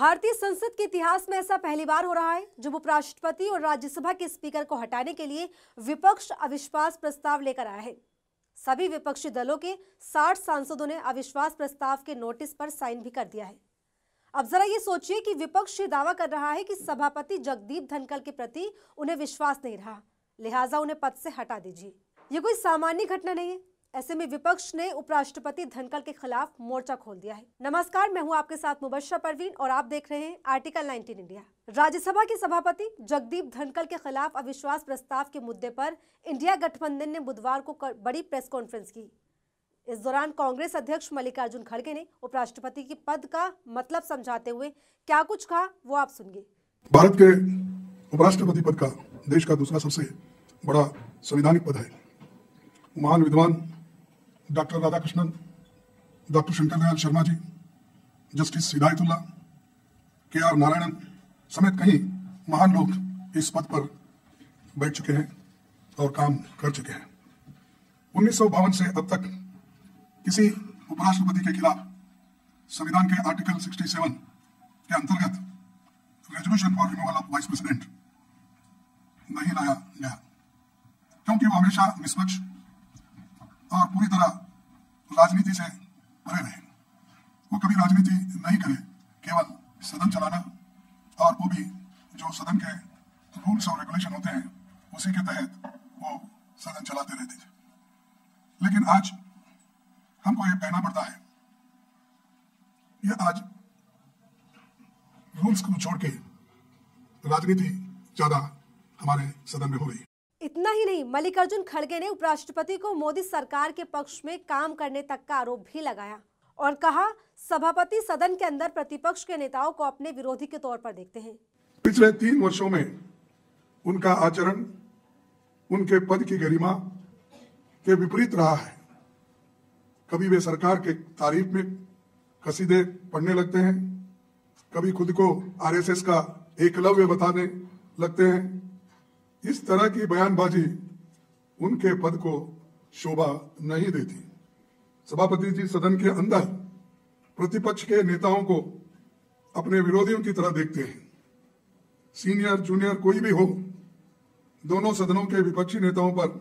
भारतीय संसद के इतिहास में ऐसा पहली बार हो रहा है जब उपराष्ट्रपति और राज्यसभा के स्पीकर को हटाने के लिए विपक्ष अविश्वास प्रस्ताव लेकर आया है। सभी विपक्षी दलों के 60 सांसदों ने अविश्वास प्रस्ताव के नोटिस पर साइन भी कर दिया है। अब जरा ये सोचिए कि विपक्ष ये दावा कर रहा है कि सभापति जगदीप धनखड़ के प्रति उन्हें विश्वास नहीं रहा, लिहाजा उन्हें पद से हटा दीजिए। ये कोई सामान्य घटना नहीं है। ऐसे में विपक्ष ने उपराष्ट्रपति धनखड़ के खिलाफ मोर्चा खोल दिया है। नमस्कार, मैं हूं आपके साथ मुबश्शर परवीन और आप देख रहे हैं आर्टिकल 19 इंडिया। राज्यसभा के सभापति जगदीप धनखड़ के खिलाफ अविश्वास प्रस्ताव के मुद्दे पर इंडिया गठबंधन ने बुधवार को बड़ी प्रेस कॉन्फ्रेंस की। इस दौरान कांग्रेस अध्यक्ष मल्लिकार्जुन खड़गे ने उपराष्ट्रपति के पद का मतलब समझाते हुए क्या कुछ कहा, वो आप सुनिए। भारत के उपराष्ट्रपति पद का देश का दूसरा सबसे बड़ा संवैधानिक पद है। महान विद्वान doctor Radhakrishnan, doctor Shankar Dayal Sharma ji, justice Hidayatullah, KR. Narayanan समेत कई महान लोग इस पद पर बैठ चुके हैं और काम कर चुके हैं। 1952 से अब तक किसी उपराष्ट्रपति के खिलाफ संविधान के आर्टिकल 67 के अंतर्गत resolution for removal of vice president नहीं लाया गया, क्योंकि वो हमेशा निष्पक्ष और पूरी तरह राजनीति से परे रहे। वो कभी राजनीति नहीं करे, केवल सदन चलाना, और वो भी जो सदन के रूल्स और रेगुलेशन होते हैं उसी के तहत वो सदन चलाते रहते थे। लेकिन आज हमको ये कहना पड़ता है, ये आज रूल्स को छोड़ के राजनीति ज्यादा हमारे सदन में हो रही है। इतना ही नहीं, मल्लिकार्जुन खड़गे ने उपराष्ट्रपति को मोदी सरकार के पक्ष में काम करने तक का आरोप भी लगाया और कहा, सभापति सदन के अंदर प्रतिपक्ष के नेताओं को अपने विरोधी के तौर पर देखते हैं। पिछले 3 वर्षों में उनका आचरण उनके पद की गरिमा के विपरीत रहा है। कभी वे सरकार के तारीफ में कसीदे पढ़ने लगते हैं, कभी खुद को आरएसएस का एकलव्य बताने लगते हैं। इस तरह की बयानबाजी उनके पद को शोभा नहीं देती। सभापति जी सदन के अंदर प्रतिपक्ष के नेताओं को अपने विरोधियों की तरह देखते हैं। सीनियर जूनियर कोई भी हो, दोनों सदनों के विपक्षी नेताओं पर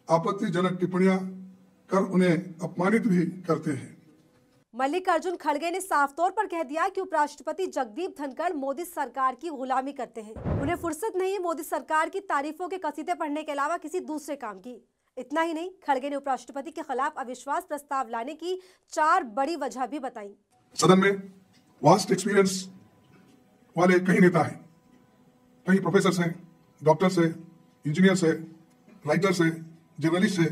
आपत्तिजनक टिप्पणियां कर उन्हें अपमानित भी करते हैं। मल्लिकार्जुन खड़गे ने साफ तौर पर कह दिया कि उपराष्ट्रपति जगदीप धनखड़ मोदी सरकार की गुलामी करते हैं। उन्हें फुर्सत नहीं है मोदी सरकार की तारीफों के कसीदे पढ़ने के अलावा किसी दूसरे काम की। इतना ही नहीं, खड़गे ने उपराष्ट्रपति के खिलाफ अविश्वास प्रस्ताव लाने की 4 बड़ी वजह भी बताई। सदन में वास्ट एक्सपीरियंस वाले कई नेता हैं, कई प्रोफेसर हैं, डॉक्टर्स हैं, इंजीनियर्स हैं, राइटर्स हैं, जर्नलिस्ट हैं,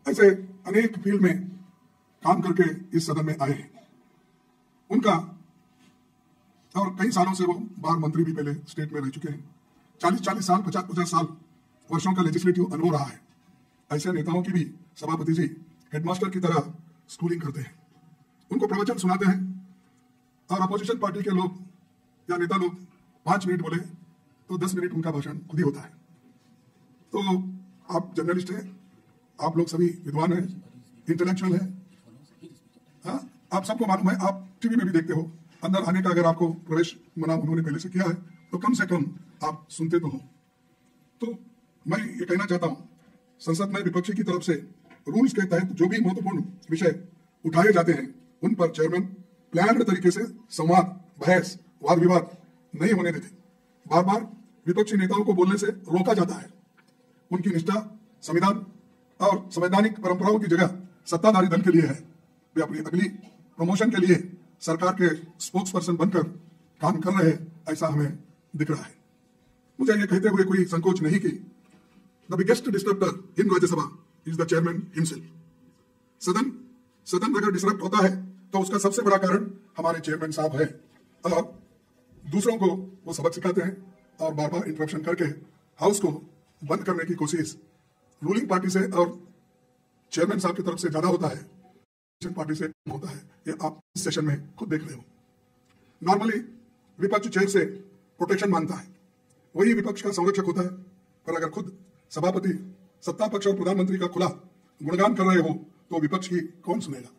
ऐसे अनेक फील्ड में काम करके इस सदन में आए हैं। उनका और कई सालों से वो बार मंत्री भी पहले स्टेट में रह चुके हैं। 40 साल 50 साल वर्षों का लेजिस्लेटिव अनुभव रहा है। ऐसे नेताओं की भी सभापति जी हेडमास्टर की तरह स्कूलिंग करते हैं, उनको प्रवचन सुनाते हैं, और अपोजिशन पार्टी के लोग या नेता लोग 5 मिनट बोले तो 10 मिनट उनका भाषण खुद ही होता है। तो आप जर्नलिस्ट हैं, आप लोग सभी विद्वान हैं, इंटेलेक्चुअल हैं, हाँ, आप सबको मालूम है, आप टीवी में भी देखते हो। अंदर आने का अगर आपको प्रवेश मना उन्होंने पहले से किया है तो कम से कम आप सुनते तो हो। तो मैं ये कहना चाहता हूं, संसद में विपक्षी की तरफ से रूल्स के तहत जो भी महत्वपूर्ण विषय उठाए जाते हैं उन पर चेयरमैन प्लान्ड तरीके से संवाद, बहस, वाद विवाद नहीं होने देते। बार बार विपक्षी नेताओं को बोलने से रोका जाता है। उनकी निष्ठा संविधान और संवैधानिक परंपराओं की जगह सत्ताधारी दल के लिए है। वे अपनी अगली प्रमोशन के लिए सरकार के स्पोक्स पर्सन बनकर काम कर रहे हैं, ऐसा हमें दिख रहा है। मुझे ये कहते हुए कोई संकोच नहीं कि the biggest disturber in Rajya Sabha is the chairman himself. सदन अगर डिस्टर्ब होता है तो उसका सबसे बड़ा कारण हमारे चेयरमैन साहब है, और दूसरों को वो सबक सिखाते हैं और बार बार इंटरप्शन करके हाउस को बंद करने की कोशिश रूलिंग पार्टी से और चेयरमैन साहब की तरफ से ज्यादा होता है, पार्टी से होता है। ये आप इस सेशन में खुद देख रहे हो। नॉर्मली विपक्ष चेयर से प्रोटेक्शन मांगता है, वही विपक्ष का संरक्षक होता है, पर अगर खुद सभापति सत्ता पक्ष और प्रधानमंत्री का खुला गुणगान कर रहे हो तो विपक्ष की कौन सुनेगा।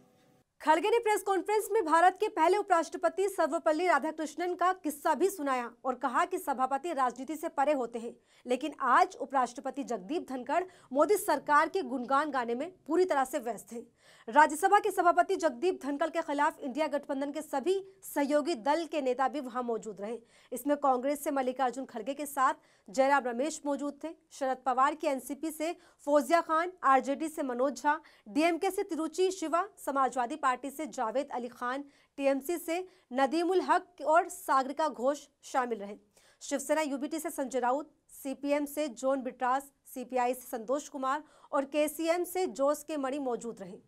खड़गे ने प्रेस कॉन्फ्रेंस में भारत के पहले उपराष्ट्रपति सर्वपल्ली राधाकृष्णन का किस्सा भी सुनाया और कहा कि सभापति राजनीति से परे होते हैं, लेकिन आज उपराष्ट्रपति जगदीप धनखड़ मोदी सरकार के गुणगान गाने में पूरी तरह से व्यस्त हैं। राज्यसभा के सभापति जगदीप धनखड़ के खिलाफ इंडिया गठबंधन के सभी सहयोगी दल के नेता भी वहां मौजूद रहे। इसमें कांग्रेस से मल्लिकार्जुन खड़गे के साथ जयराम रमेश मौजूद थे। शरद पवार की एनसीपी से फौजिया खान, आरजेडी से मनोज झा, डीएमके से तिरुचि शिवा, समाजवादी पार्टी से जावेद अली खान, टीएमसी से नदीमुल हक और सागरिका घोष शामिल रहे। शिवसेना यूबीटी से संजय राउत, सीपीएम से जॉन बिट्रास, सीपीआई से संतोष कुमार और केसीएम से जोस के मणि मौजूद रहे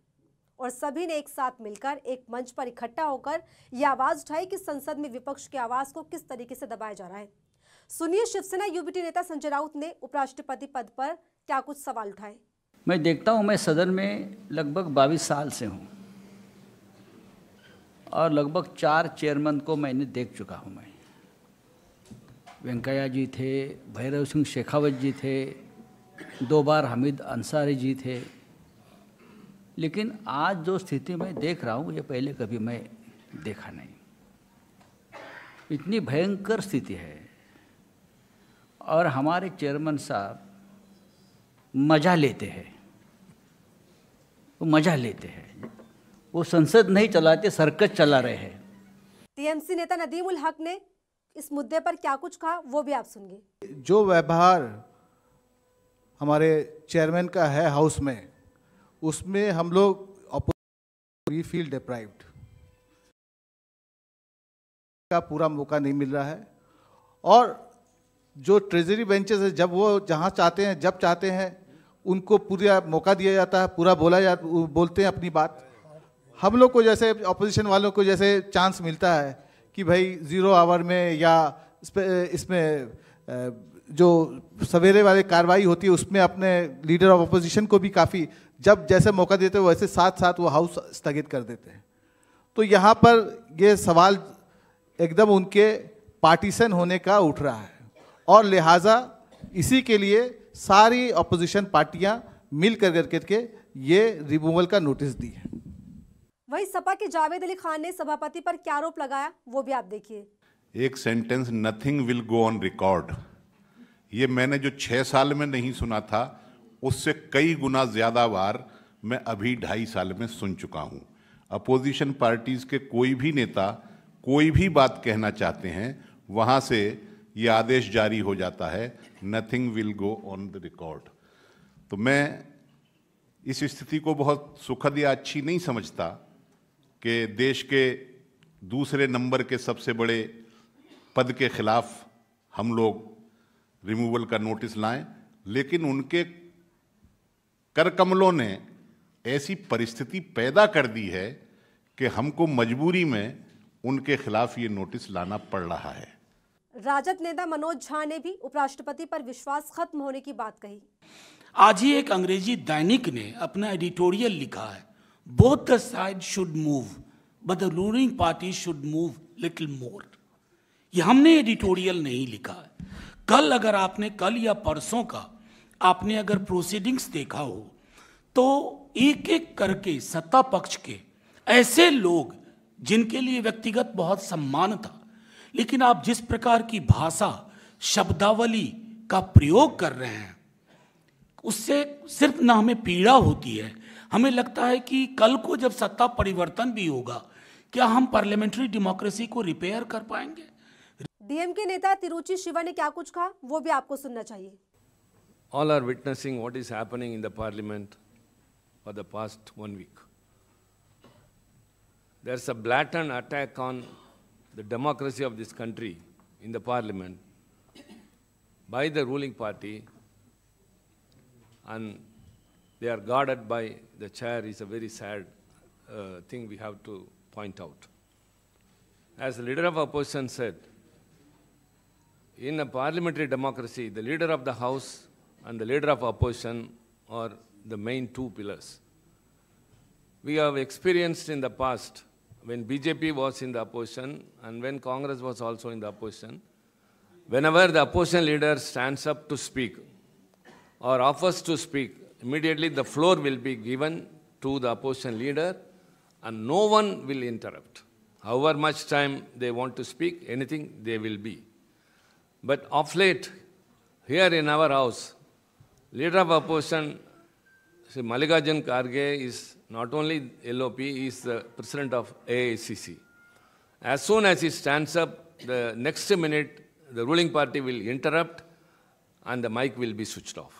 और सभी ने एक साथ मिलकर एक मंच पर इकट्ठा होकर यह आवाज उठाई कि संसद में विपक्ष की आवाज को किस तरीके से दबाया जा रहा है। सुनिए शिवसेना यूबीटी नेता संजय राउत ने उपराष्ट्रपति पद पर क्या कुछ सवाल उठाए। मैं देखता हूं, मैं सदन में लगभग 22 साल से हूं और लगभग 4 चेयरमैन को मैंने देख चुका हूं। मैं वेंकैया जी थे, भैरव सिंह शेखावत जी थे, 2 बार हामिद अंसारी जी थे, लेकिन आज जो स्थिति मैं देख रहा हूँ ये पहले कभी मैं देखा नहीं। इतनी भयंकर स्थिति है और हमारे चेयरमैन साहब मज़ा लेते हैं, वो मज़ा लेते हैं, वो संसद नहीं चलाते, सर्कस चला रहे हैं। टीएमसी नेता नदीमुल हक ने इस मुद्दे पर क्या कुछ कहा वो भी आप सुनिए। जो व्यवहार हमारे चेयरमैन का है हाउस में, उसमें हम लोग वी फील डिप्राइव्ड का पूरा मौका नहीं मिल रहा है। और जो ट्रेजरी बेंचेस है, जब वो जहां चाहते हैं, जब चाहते हैं, उनको पूरा मौका दिया जाता है, पूरा बोलते हैं अपनी बात। हम लोग को जैसे ऑपोजिशन वालों को जैसे चांस मिलता है कि भाई 0 आवर में या इसमें जो सवेरे वाली कार्रवाई होती है उसमें अपने लीडर ऑफ अपोजिशन को भी काफ़ी जब जैसे मौका देते हैं वैसे साथ साथ वो हाउस स्थगित कर देते हैं। तो यहाँ पर ये सवाल एकदम उनके पार्टीशन होने का उठ रहा है और लिहाजा इसी के लिए सारी अपोजिशन पार्टियां मिल करके ये रिमूवल का नोटिस दी है। वहीं सपा के जावेद अली खान ने सभापति पर क्या आरोप लगाया वो भी आप देखिए। एक sentence nothing will go on record, ये मैंने जो 6 साल में नहीं सुना था उससे कई गुना ज्यादा बार मैं अभी 2.5 साल में सुन चुका हूं। अपोजिशन पार्टीज के कोई भी नेता कोई भी बात कहना चाहते हैं, वहां से ये आदेश जारी हो जाता है, nothing will go on the record. तो मैं इस स्थिति को बहुत सुखद या अच्छी नहीं समझता कि देश के दूसरे नंबर के सबसे बड़े पद के खिलाफ हम लोग रिमूवल का नोटिस लाएं, लेकिन उनके करकमलों ने ऐसी परिस्थिति पैदा कर दी है कि हमको मजबूरी में उनके खिलाफ ये नोटिस लाना पड़ रहा है। राजद नेता मनोज झा ने भी उपराष्ट्रपति पर विश्वास खत्म होने की बात कही। आज ही एक अंग्रेजी दैनिक ने अपना एडिटोरियल लिखा है, both the side should move but the ruling party should move little more. ये हमने एडिटोरियल नहीं लिखा है। कल अगर आपने कल या परसों का आपने अगर प्रोसीडिंग्स देखा हो तो एक एक करके सत्ता पक्ष के ऐसे लोग जिनके लिए व्यक्तिगत बहुत सम्मान था, लेकिन आप जिस प्रकार की भाषा शब्दावली का प्रयोग कर रहे हैं उससे सिर्फ ना हमें पीड़ा होती है, हमें लगता है कि कल को जब सत्ता परिवर्तन भी होगा क्या हम पार्लियामेंट्री डेमोक्रेसी को रिपेयर कर पाएंगे। डीएमके नेता तिरुचि शिवा ने क्या कुछ कहा वो भी आपको सुनना चाहिए। All are witnessing what is happening in the parliament for the past 1 week. There's a blatant attack on the democracy of this country in the parliament by the ruling party, and they are guarded by the chair. Is a very sad thing we have to point out. As the leader of opposition said, in a parliamentary democracy, the leader of the house and the leader of opposition are the main 2 pillars. We have experienced in the past when BJP was in the opposition and when Congress was also in the opposition, whenever the opposition leader stands up to speak or offers to speak, immediately the floor will be given to the opposition leader and no one will interrupt. However much time they want to speak, anything they will be. But of late, here in our house, leader of opposition, Sri Mallikarjun Kharge, is not only LOP, he is the president of AICC. As soon as he stands up, the next minute, the ruling party will interrupt and the mic will be switched off.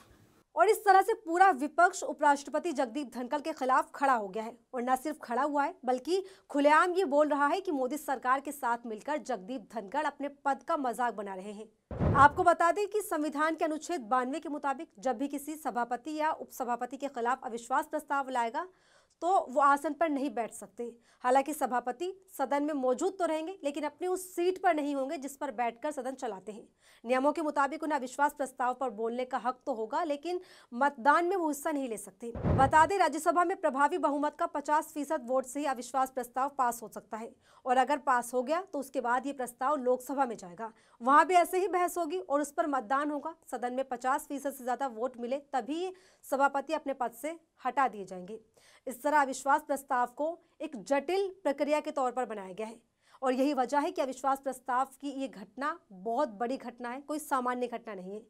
और इस तरह से पूरा विपक्ष उपराष्ट्रपति जगदीप धनखड़ के खिलाफ खड़ा हो गया है। और न सिर्फ खड़ा हुआ है, बल्कि खुलेआम ये बोल रहा है कि मोदी सरकार के साथ मिलकर जगदीप धनखड़ अपने पद का मजाक बना रहे हैं। आपको बता दें कि संविधान के अनुच्छेद 92 के मुताबिक जब भी किसी सभापति या उपसभापति के खिलाफ अविश्वास प्रस्ताव लाएगा तो वो आसन पर नहीं बैठ सकते। हालांकि सभापति सदन में मौजूद तो रहेंगे, लेकिन अपनी उस सीट पर नहीं होंगे जिस पर बैठकर सदन चलाते हैं। नियमों के मुताबिक उन्हें अविश्वास प्रस्ताव पर बोलने का हक तो होगा, लेकिन मतदान में वो हिस्सा नहीं ले सकते। बता दें, राज्यसभा में प्रभावी बहुमत का 50% वोट से ही अविश्वास प्रस्ताव पास हो सकता है। और अगर पास हो गया तो उसके बाद ये प्रस्ताव लोकसभा में जाएगा, वहां भी ऐसे ही बहस होगी और उस पर मतदान होगा। सदन में 50% से ज्यादा वोट मिले तभी सभापति अपने पद से हटा दिए जाएंगे। इस तरह अविश्वास प्रस्ताव को एक जटिल प्रक्रिया के तौर पर बनाया गया है और यही वजह है कि अविश्वास प्रस्ताव की ये घटना बहुत बड़ी घटना है, कोई सामान्य घटना नहीं है।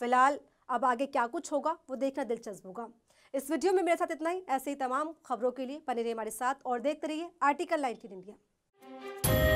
फिलहाल अब आगे क्या कुछ होगा वो देखना दिलचस्प होगा। इस वीडियो में मेरे साथ इतना ही। ऐसे ही तमाम खबरों के लिए बने रहिए हमारे साथ और देखते रहिए आर्टिकल 19 इंडिया।